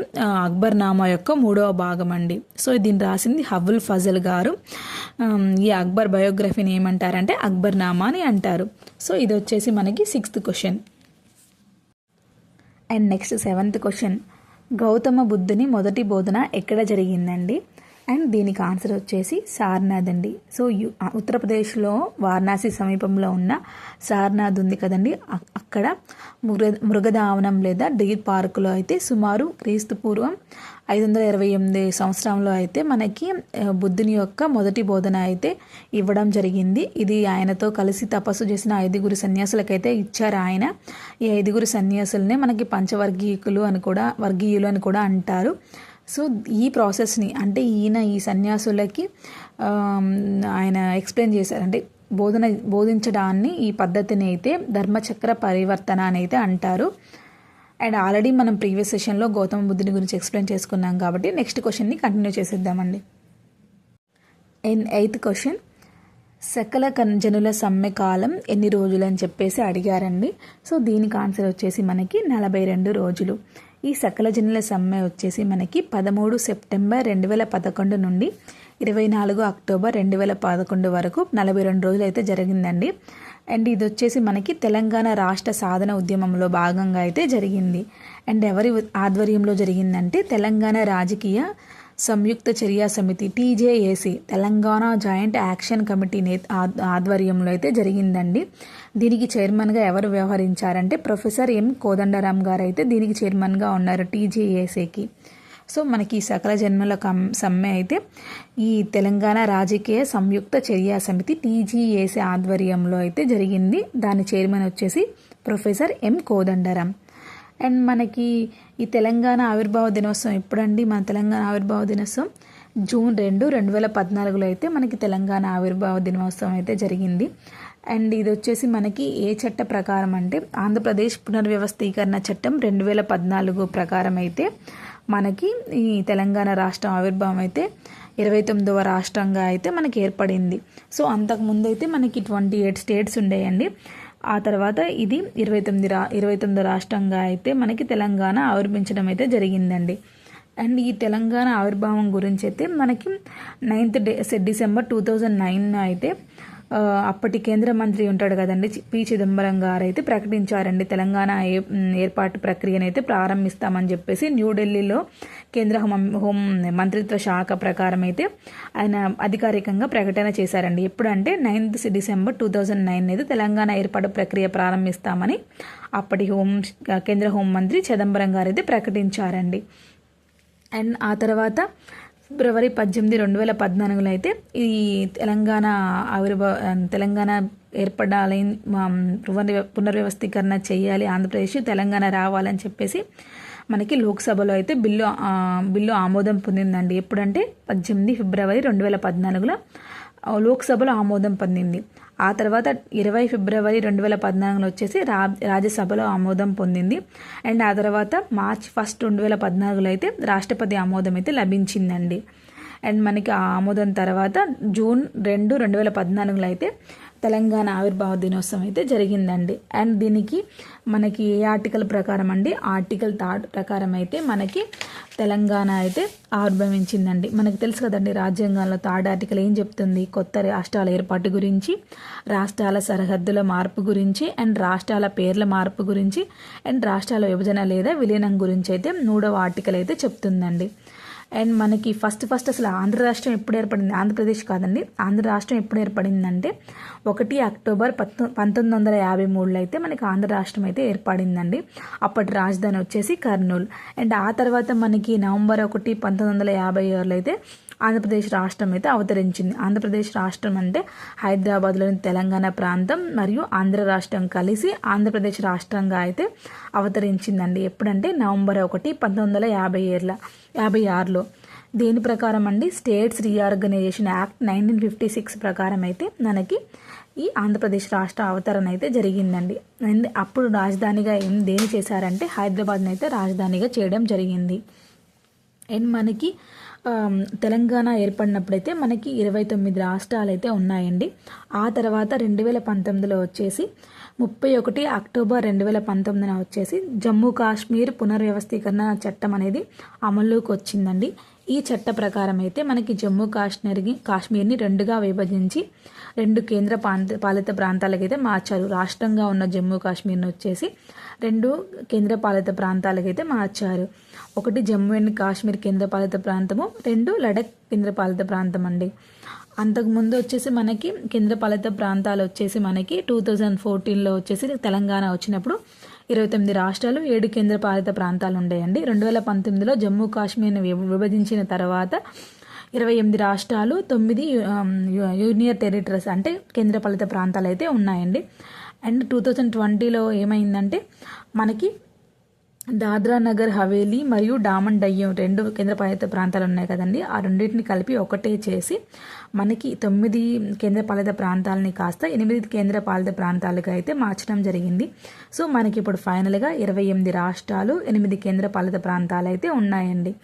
అక్బర్ నామా యొక్క 3వ భాగం అండి. సో దీన్ని రాసింది అబుల్ ఫజల్ గారు. ఈ అక్బర్ బయోగ్రఫీని ఏమంటారంటే అక్బర్ నామా అని అంటారు. సో ఇది వచ్చేసి మనకి 6th question. And next 7th question. Gautama బుద్ధుని మొదటి బోధన ఎక్కడ జరిగిందండి? అండ్ దీనికి ఆన్సర్ వచ్చేసి సారనాథ్ అండి. సో ఉత్తరప్రదేశ్లో వారణాసి సమీపంలో ఉన్న సారనాథ్ ఉంది కదండి, అక్కడ మృగధావనం లేదా డీర్ పార్కులో అయితే సుమారు క్రీస్తుపూర్వం 528 సంవత్సరంలో అయితే మనకి బుద్ధుని యొక్క మొదటి బోధన అయితే ఇవ్వడం జరిగింది. ఇది ఆయనతో కలిసి తపస్సు చేసిన 5 సన్యాసులకైతే ఇచ్చారు ఆయన. ఈ 5 సన్యాసులనే మనకి పంచవర్గీయులు అని కూడా అంటారు. సో ఈ ప్రాసెస్ని అంటే ఈయన ఈ సన్యాసులకి ఆయన ఎక్స్ప్లెయిన్ చేశారు, అంటే బోధించడాన్ని ఈ పద్ధతిని అయితే ధర్మచక్ర పరివర్తన అని అయితే అంటారు. అండ్ ఆల్రెడీ మనం ప్రీవియస్ సెషన్లో గౌతమ బుద్ధుని గురించి ఎక్స్ప్లెయిన్ చేసుకున్నాం కాబట్టి నెక్స్ట్ క్వశ్చన్ని కంటిన్యూ చేసేద్దామండి. 8th question. సకల జనుల సమ్మె కాలం ఎన్ని రోజులు అని చెప్పేసి అడిగారండి. సో దీనికి ఆన్సర్ వచ్చేసి మనకి 42 రోజులు. ఈ సకల జనుల సమ్మె వచ్చేసి మనకి 13 సెప్టెంబర్ 2011 నుండి 24 అక్టోబర్ 2011 వరకు 42 రోజులు అయితే జరిగిందండి. అండ్ ఇది వచ్చేసి మనకి తెలంగాణ రాష్ట్ర సాధన ఉద్యమంలో భాగంగా అయితే జరిగింది. అండ్ ఎవరి ఆధ్వర్యంలో జరిగిందంటే తెలంగాణ రాజకీయ సంయుక్త చర్యా సమితి TJAC Telangana joint action committee ఆధ్వర్యంలో అయితే జరిగిందండి. దీనికి చైర్మన్గా ఎవరు వ్యవహరించారంటే ప్రొఫెసర్ M. కోదండరామ్ గారు అయితే దీనికి చైర్మన్గా ఉన్నారు TJACకి. సో మనకి సకల జన్మల సమ్మె అయితే ఈ తెలంగాణ రాజకీయ సంయుక్త చర్యా సమితి TGAC ఆధ్వర్యంలో అయితే జరిగింది. దాని చైర్మన్ వచ్చేసి ప్రొఫెసర్ M. కోదండరాం. అండ్ మనకి ఈ తెలంగాణ ఆవిర్భావ దినోత్సవం ఎప్పుడండి? మన తెలంగాణ ఆవిర్భావ దినోత్సవం జూన్ 2, 2014లో అయితే మనకి తెలంగాణ ఆవిర్భావ దినోత్సవం అయితే జరిగింది. అండ్ ఇది వచ్చేసి మనకి ఏ చట్ట ప్రకారం అంటే ఆంధ్రప్రదేశ్ పునర్వ్యవస్థీకరణ చట్టం 2014 ప్రకారం అయితే మనకి ఈ తెలంగాణ రాష్ట్రం ఆవిర్భావం అయితే 29వ రాష్ట్రంగా అయితే మనకి ఏర్పడింది. సో అంతకుముందు అయితే మనకి 28 స్టేట్స్ ఉండేయండి. ఆ తర్వాత ఇది 29 రాష్ట్రంగా అయితే మనకి తెలంగాణ ఆవిర్భించడం అయితే జరిగిందండి. అండ్ ఈ తెలంగాణ ఆవిర్భావం గురించి అయితే మనకి 9th డిసెంబర్ 2009 అయితే అప్పటి కేంద్ర మంత్రి ఉంటాడు కదండి పి చిదంబరం గారు అయితే ప్రకటించారండి. తెలంగాణ ఏర్పాటు ప్రక్రియనైతే ప్రారంభిస్తామని చెప్పేసి న్యూఢిల్లీలో కేంద్ర హోం మంత్రిత్వ శాఖ ప్రకారం అయితే ఆయన అధికారికంగా ప్రకటన చేశారండి. ఎప్పుడంటే 9th డిసెంబర్ 2009 అయితే తెలంగాణ ఏర్పాటు ప్రక్రియ ప్రారంభిస్తామని అప్పటి కేంద్ర హోంమంత్రి చిదంబరం గారు అయితే ప్రకటించారండి. అండ్ ఆ తర్వాత ఫిబ్రవరి 18, 2014లో అయితే ఈ తెలంగాణ ఏర్పడాలి, పునర్వ్యవస్థీకరణ చేయాలి, ఆంధ్రప్రదేశ్ తెలంగాణ రావాలని చెప్పేసి మనకి లోక్సభలో అయితే బిల్లు ఆమోదం పొందిందండి. ఎప్పుడంటే 18 ఫిబ్రవరి 2014లో లోక్సభలో ఆమోదం పొందింది. ఆ తర్వాత 20 ఫిబ్రవరి 2014లో వచ్చేసి రాజ్యసభలో ఆమోదం పొందింది. అండ్ ఆ తర్వాత మార్చ్ 1, 2014లో అయితే రాష్ట్రపతి ఆమోదం అయితే లభించిందండి. అండ్ మనకి ఆ ఆమోదం తర్వాత జూన్ 2, 2014లో అయితే తెలంగాణ ఆవిర్భావ దినోత్సవం అయితే జరిగిందండి. అండ్ దీనికి మనకి ఏ ఆర్టికల్ ప్రకారం అండి? ఆర్టికల్ 3 ప్రకారం అయితే మనకి తెలంగాణ అయితే ఆవిర్భవించిందండి. మనకు తెలుసు కదండి రాజ్యాంగంలో 3rd ఆర్టికల్ ఏం చెప్తుంది? కొత్త రాష్ట్రాల ఏర్పాటు గురించి, రాష్ట్రాల సరిహద్దుల మార్పు గురించి, అండ్ రాష్ట్రాల పేర్ల మార్పు గురించి, అండ్ రాష్ట్రాల విభజన లేదా విలీనం గురించి అయితే 3వ ఆర్టికల్ అయితే చెప్తుందండి. అండ్ మనకి ఫస్ట్ అసలు ఆంధ్ర రాష్ట్రం ఎప్పుడు ఏర్పడింది? ఆంధ్రప్రదేశ్ కాదండి, ఆంధ్ర రాష్ట్రం ఎప్పుడు ఏర్పడిందంటే 1 అక్టోబర్ 1953లో అయితే మనకి ఆంధ్ర రాష్ట్రం అయితే ఏర్పడిందండి. అప్పటి రాజధాని వచ్చేసి కర్నూలు. అండ్ ఆ తర్వాత మనకి నవంబర్ 1, 1956లో అయితే ఆంధ్రప్రదేశ్ రాష్ట్రం అయితే అవతరించింది. ఆంధ్రప్రదేశ్ రాష్ట్రం అంటే హైదరాబాద్లోని తెలంగాణ ప్రాంతం మరియు ఆంధ్ర రాష్ట్రం కలిసి ఆంధ్రప్రదేశ్ రాష్ట్రంగా అయితే అవతరించిందండి. ఎప్పుడంటే నవంబర్ 1, 1956లో. దేని ప్రకారం అండి? స్టేట్స్ రీఆర్గనైజేషన్ యాక్ట్ 1956 ప్రకారం అయితే మనకి ఈ ఆంధ్రప్రదేశ్ రాష్ట్ర అవతరణ అయితే జరిగిందండి. అండ్ అప్పుడు రాజధానిగా దేని చేశారంటే హైదరాబాద్ని అయితే రాజధానిగా చేయడం జరిగింది. అండ్ మనకి తెలంగాణ ఏర్పడినప్పుడైతే మనకి 29 రాష్ట్రాలు అయితే ఉన్నాయండి. ఆ తర్వాత 2019లో వచ్చేసి 31 అక్టోబర్ 2019 వచ్చేసి జమ్మూ కాశ్మీర్ పునర్వ్యవస్థీకరణ చట్టం అనేది అమల్లోకి వచ్చిందండి. ఈ చట్ట ప్రకారం అయితే మనకి జమ్మూ కాశ్మీర్ని 2గా విభజించి 2 కేంద్ర పాలిత ప్రాంతాలకైతే మార్చారు. రాష్ట్రంగా ఉన్న జమ్మూ కాశ్మీర్ని వచ్చేసి 2 కేంద్ర పాలిత ప్రాంతాలకైతే మార్చారు. 1 జమ్మూ అండ్ కాశ్మీర్ కేంద్రపాలిత ప్రాంతము, 2 లడఖ్ కేంద్రపాలిత ప్రాంతం అండి. అంతకుముందు వచ్చేసి మనకి కేంద్రపాలిత ప్రాంతాలు వచ్చేసి మనకి 2014లో వచ్చేసి తెలంగాణ వచ్చినప్పుడు 29 రాష్ట్రాలు, 7 కేంద్రపాలిత ప్రాంతాలు ఉండేయండి. 2019లో జమ్మూ కాశ్మీర్ని విభజించిన తర్వాత 28 రాష్ట్రాలు, 9 యూనియన్ టెరిటరీస్ అంటే కేంద్రపాలిత ప్రాంతాలు అయితే ఉన్నాయండి. అండ్ 2020లో ఏమైందంటే మనకి దాద్రా నగర్ హవేలీ మరియు డామన్ డయ్యూ 2 కేంద్రపాలిత ప్రాంతాలు ఉన్నాయి కదండి. ఆ రెండింటిని కలిపి ఒకటే చేసి మనకి 9 కేంద్రపాలిత ప్రాంతాలని కాస్త 8 కేంద్రపాలిత ప్రాంతాలుగా అయితే మార్చడం జరిగింది. సో మనకి ఇప్పుడు ఫైనల్గా 28 రాష్ట్రాలు, 8 కేంద్రపాలిత ప్రాంతాలు అయితే ఉన్నాయండి.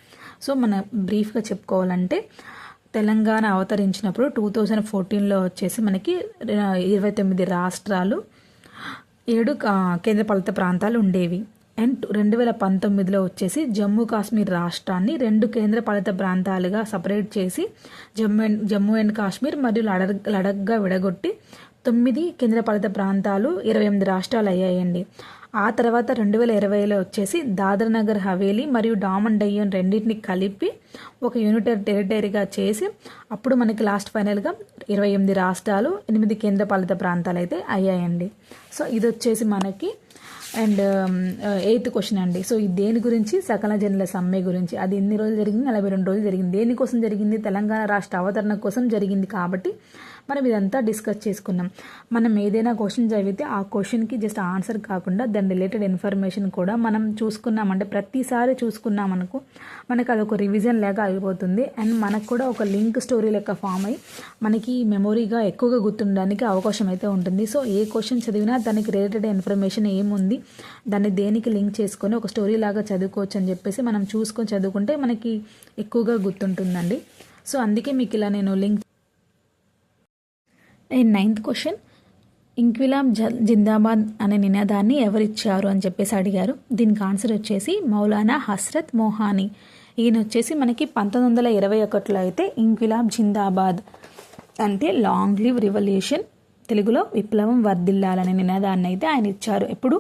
సో మన బ్రీఫ్గా చెప్పుకోవాలంటే తెలంగాణ అవతరించినప్పుడు 2014లో వచ్చేసి మనకి 29 రాష్ట్రాలు, 7 కేంద్రపాలిత ప్రాంతాలు ఉండేవి. అండ్ 2019లో వచ్చేసి జమ్మూ కాశ్మీర్ రాష్ట్రాన్ని 2 కేంద్రపాలిత ప్రాంతాలుగా సపరేట్ చేసి జమ్మూ అండ్ కాశ్మీర్ మరియు లడఖ్గా విడగొట్టి 9 కేంద్రపాలిత ప్రాంతాలు, 28 రాష్ట్రాలు అయ్యాయండి. ఆ తర్వాత 2020లో వచ్చేసి దాద్రా నగర్ హవేలీ మరియు డామన్ డయ్యూ రెండింటిని కలిపి ఒక యూనిటరీ టెరిటరీగా చేసి అప్పుడు మనకి లాస్ట్ ఫైనల్గా 28 రాష్ట్రాలు, 8 కేంద్రపాలిత ప్రాంతాలు అయితే అయ్యాయండి. సో ఇది వచ్చేసి మనకి అండ్ 8th క్వశ్చన్ అండి. సో ఇది దేని గురించి? సకల జనుల సమ్మె గురించి. అది ఎన్ని రోజులు జరిగింది? 42 రోజులు జరిగింది. దేనికోసం జరిగింది? తెలంగాణ రాష్ట్ర అవతరణ కోసం జరిగింది. కాబట్టి మనం ఇదంతా డిస్కస్ చేసుకున్నాం. మనం ఏదైనా క్వశ్చన్ చదివితే ఆ క్వశ్చన్కి జస్ట్ ఆన్సర్ కాకుండా దాని రిలేటెడ్ ఇన్ఫర్మేషన్ కూడా మనం చూసుకున్నామంటే, ప్రతిసారి చూసుకున్నామనుకో మనకు అదొక రివిజన్ లాగా అయిపోతుంది. అండ్ మనకు కూడా ఒక లింక్ స్టోరీ లెక్క ఫామ్ అయ్యి మనకి మెమొరీగా ఎక్కువగా గుర్తుండడానికి అవకాశం అయితే ఉంటుంది. సో ఏ క్వశ్చన్ చదివినా దానికి రిలేటెడ్ ఇన్ఫర్మేషన్ ఏముంది, దాన్ని దేనికి లింక్ చేసుకొని ఒక స్టోరీ లాగా చదువుకోవచ్చు అని చెప్పేసి మనం చూసుకొని చదువుకుంటే మనకి ఎక్కువగా గుర్తుంటుందండి. సో అందుకే మీకు ఇలా నేను లింక్. అండ్ 9th క్వశ్చన్, ఇంక్విలాబ్ జిందాబాద్ అనే నినాదాన్ని ఎవరిచ్చారు అని చెప్పేసి అడిగారు. దీనికి ఆన్సర్ వచ్చేసి మౌలానా హస్రత్ మొహానీ. ఈయన వచ్చేసి మనకి 1921లో అయితే ఇంక్విలాబ్ జిందాబాద్ అంటే లాంగ్ లివ్ రివల్యూషన్, తెలుగులో విప్లవం వర్ధిల్లాలనే నినాదాన్ని అయితే ఆయన ఇచ్చారు. ఎప్పుడు?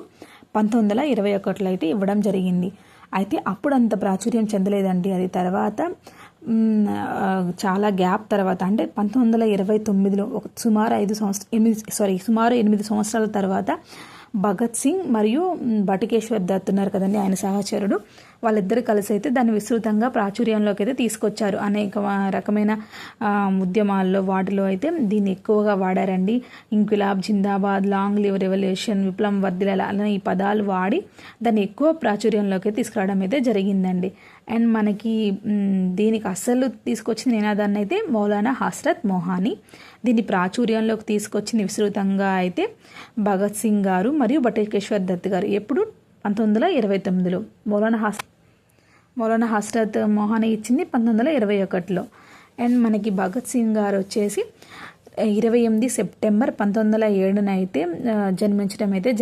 1921లో అయితే ఇవ్వడం జరిగింది. అయితే అప్పుడు అంత ప్రాచుర్యం చెందలేదండి. అది తర్వాత చాలా గ్యాప్ తర్వాత అంటే 1929లో సుమారు 8 సంవత్సరాల తర్వాత భగత్ సింగ్ మరియు బటుకేశ్వర్ దత్ ఉన్నారు కదండి, ఆయన సహచరుడు, వాళ్ళిద్దరు కలిసి అయితే దాన్ని విస్తృతంగా ప్రాచుర్యంలోకి అయితే తీసుకొచ్చారు. అనేక రకమైన ఉద్యమాల్లో వాటిలో అయితే దీన్ని ఎక్కువగా వాడారండి. ఇంక్విలాబ్ జిందాబాద్, లాంగ్ లివ్ రెవల్యూషన్, విప్లవం వర్ధిల్లాలి అనే ఈ పదాలు వాడి దాన్ని ఎక్కువ ప్రాచుర్యంలోకి తీసుకురావడం అయితే జరిగిందండి. అండ్ మనకి దీనికి అస్సలు తీసుకొచ్చిన నినాదాన్ని అయితే మౌలానా హస్రత్ మొహానీ, దీన్ని ప్రాచుర్యంలోకి తీసుకొచ్చిన విస్తృతంగా అయితే భగత్ సింగ్ గారు మరియు బటుకేశ్వర్ దత్ గారు. ఎప్పుడు? 1929లో. మౌలానా హస్రత్ మొహానీ ఇచ్చింది 1921లో. అండ్ మనకి భగత్ సింగ్ గారు వచ్చేసి 28 సెప్టెంబర్ 1907 అయితే జన్మించడం అయితే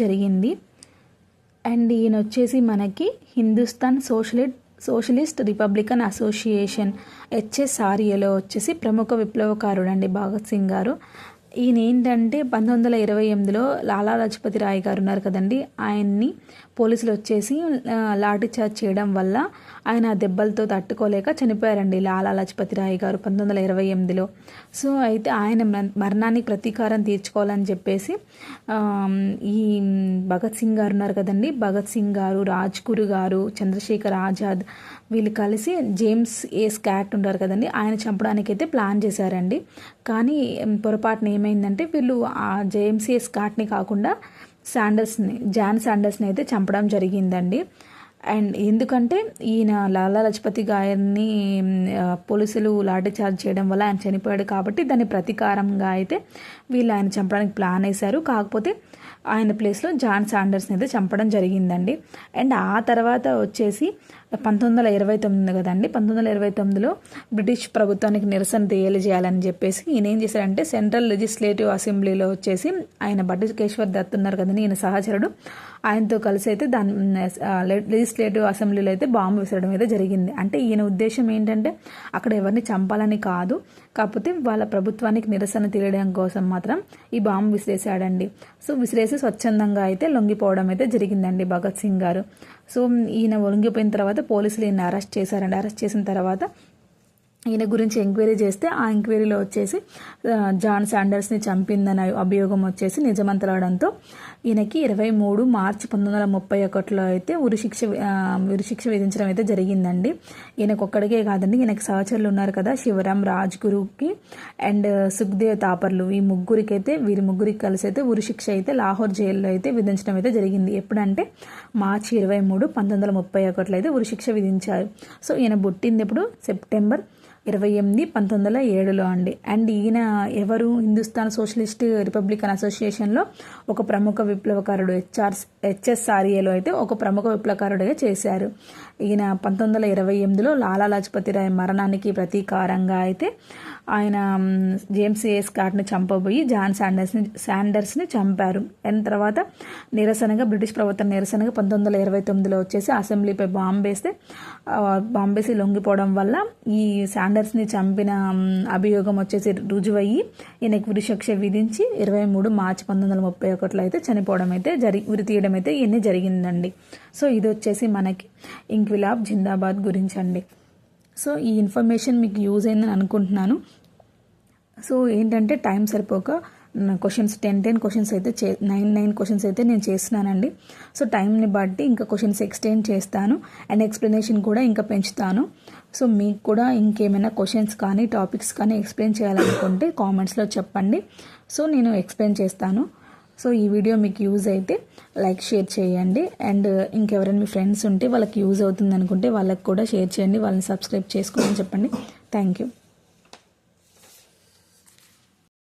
జరిగింది. అండ్ ఈయన వచ్చేసి మనకి హిందుస్థాన్ సోషలిస్ట్ రిపబ్లికన్ అసోసియేషన్ HSRAలో వచ్చేసి ప్రముఖ విప్లవకారుడు అండి భగత్ సింగ్ గారు. ఈయన ఏంటంటే 1928లో లాలా లజపతి రాయ్ గారు ఉన్నారు కదండి, ఆయన్ని పోలీసులు వచ్చేసి లాఠీ చార్జ్ చేయడం వల్ల ఆయన దెబ్బలతో తట్టుకోలేక చనిపోయారండి లాలా లజపతి రాయ్ గారు 1928లో. సో అయితే ఆయన మరణానికి ప్రతీకారం తీర్చుకోవాలని చెప్పేసి ఈ భగత్ సింగ్ గారు ఉన్నారు కదండి, భగత్ సింగ్ గారు, రాజ్గురు గారు, చంద్రశేఖర్ ఆజాద్ వీళ్ళు కలిసి జేమ్స్ ఏ స్కాట్ ఉంటారు కదండి, ఆయన చంపడానికి అయితే ప్లాన్ చేశారండి. కానీ పొరపాటున ఏమైందంటే వీళ్ళు ఆ జేమ్స్ ఏ స్కాట్ని కాకుండా జాన్ శాండర్స్ని అయితే చంపడం జరిగిందండి. అండ్ ఎందుకంటే ఈయన లాలా లజపతి గారిని పోలీసులు లాఠీ చార్జ్ చేయడం వల్ల ఆయన చనిపోయాడు కాబట్టి దాని ప్రతీకారంగా అయితే వీళ్ళు ఆయన చంపడానికి ప్లాన్ వేశారు. కాకపోతే ఆయన ప్లేస్లో జాన్ శాండర్స్ని అయితే చంపడం జరిగిందండి. అండ్ ఆ తర్వాత వచ్చేసి 1929 కదండి, 1929లో బ్రిటిష్ ప్రభుత్వానికి నిరసన తెలియజేయాలని చెప్పేసి ఈయన ఏం చేశారంటే సెంట్రల్ లెజిస్లేటివ్ అసెంబ్లీలో వచ్చేసి ఆయన బటుకేశ్వర్ దత్ ఉన్నారు కదండి, ఈయన సహచరుడు, ఆయనతో కలిసి అయితే లెజిస్లేటివ్ అసెంబ్లీలో అయితే బాంబు విసరడం అయితే జరిగింది. అంటే ఈయన ఉద్దేశం ఏంటంటే అక్కడ ఎవరిని చంపాలని కాదు, కాకపోతే వాళ్ళ ప్రభుత్వానికి నిరసన తెలియడం కోసం మాత్రం ఈ బాంబు విసిరేసాడండి. సో విసిరేసి స్వచ్ఛందంగా అయితే లొంగిపోవడం అయితే జరిగిందండి భగత్ సింగ్ గారు. సో ఈయన లొంగిపోయిన తర్వాత పోలీసులు ఈయన అరెస్ట్ చేశారండి. అరెస్ట్ చేసిన తర్వాత ఈయన గురించి ఎంక్వైరీ చేస్తే ఆ ఎంక్వైరీలో వచ్చేసి జాన్ శాండర్స్ని చంపిందనే అభియోగం వచ్చేసి నిజమంతరావడంతో ఈయనకి 23 మార్చి 1931లో అయితే ఉరిశిక్ష విధించడం అయితే జరిగిందండి. ఈయనకు ఒక్కడికే కాదండి, ఈయనకి సహచరులు ఉన్నారు కదా, శివరాం, రాజ్గురుకి అండ్ సుఖ్దేవ్ తాపర్లు, వీరి ముగ్గురికి కలిసి అయితే ఉరిశిక్ష అయితే లాహోర్ జైల్లో అయితే విధించడం అయితే జరిగింది. ఎప్పుడంటే మార్చి 23, 1931లో అయితే ఉరిశిక్ష విధించారు. సో ఈయన పుట్టింది ఎప్పుడు? సెప్టెంబర్ 28, 1907లో అండి. అండ్ ఈయన ఎవరు? హిందుస్థాన్ సోషలిస్ట్ రిపబ్లికన్ అసోసియేషన్లో ఒక ప్రముఖ విప్లవకారుడు, HSRAలో అయితే ఒక ప్రముఖ విప్లవకారుడిగా చేశారు. ఈయన 1928లో లాలా లజపతి రాయ్ మరణానికి ప్రతీకారంగా అయితే ఆయన జేమ్స్ ఏ స్కాట్ని చంపబోయి జాన్ శాండర్స్ని చంపారు. అండ్ తర్వాత బ్రిటిష్ ప్రభుత్వం నిరసనగా 1929లో వచ్చేసి అసెంబ్లీపై బాంబేసి లొంగిపోవడం వల్ల ఈ శాండర్స్ని చంపిన అభియోగం వచ్చేసి రుజువయ్యి ఈయనకు ఉరిశిక్ష విధించి 23 మార్చి 1931లో అయితే చనిపోవడం అయితే ఉరి తీయడం అయితే ఇవన్నీ జరిగిందండి. సో ఇది వచ్చేసి మనకి ఇంక్విలాబ్ జిందాబాద్ గురించి అండి. సో ఈ ఇన్ఫర్మేషన్ మీకు యూజ్ అయిందని అనుకుంటున్నాను. సో ఏంటంటే టైం సరిపోక క్వశ్చన్స్ 10 క్వశ్చన్స్ అయితే 9 క్వశ్చన్స్ అయితే నేను చేస్తున్నానండి. సో టైంని బట్టి ఇంకా క్వశ్చన్స్ ఎక్స్టెండ్ చేస్తాను అండ్ ఎక్స్ప్లెనేషన్ కూడా ఇంకా పెంచుతాను. సో మీకు కూడా ఇంకేమైనా క్వశ్చన్స్ కానీ టాపిక్స్ కానీ ఎక్స్ప్లెయిన్ చేయాలనుకుంటే కామెంట్స్లో చెప్పండి. సో నేను ఎక్స్ప్లెయిన్ చేస్తాను. సో ఈ వీడియో మీకు యూజ్ అయితే లైక్ షేర్ చేయండి అండ్ ఇంకెవరైనా మీ ఫ్రెండ్స్ ఉంటే వాళ్ళకి యూజ్ అవుతుంది అనుకుంటే వాళ్ళకి కూడా షేర్ చేయండి, వాళ్ళని సబ్స్క్రైబ్ చేసుకోమని చెప్పండి. Thank you.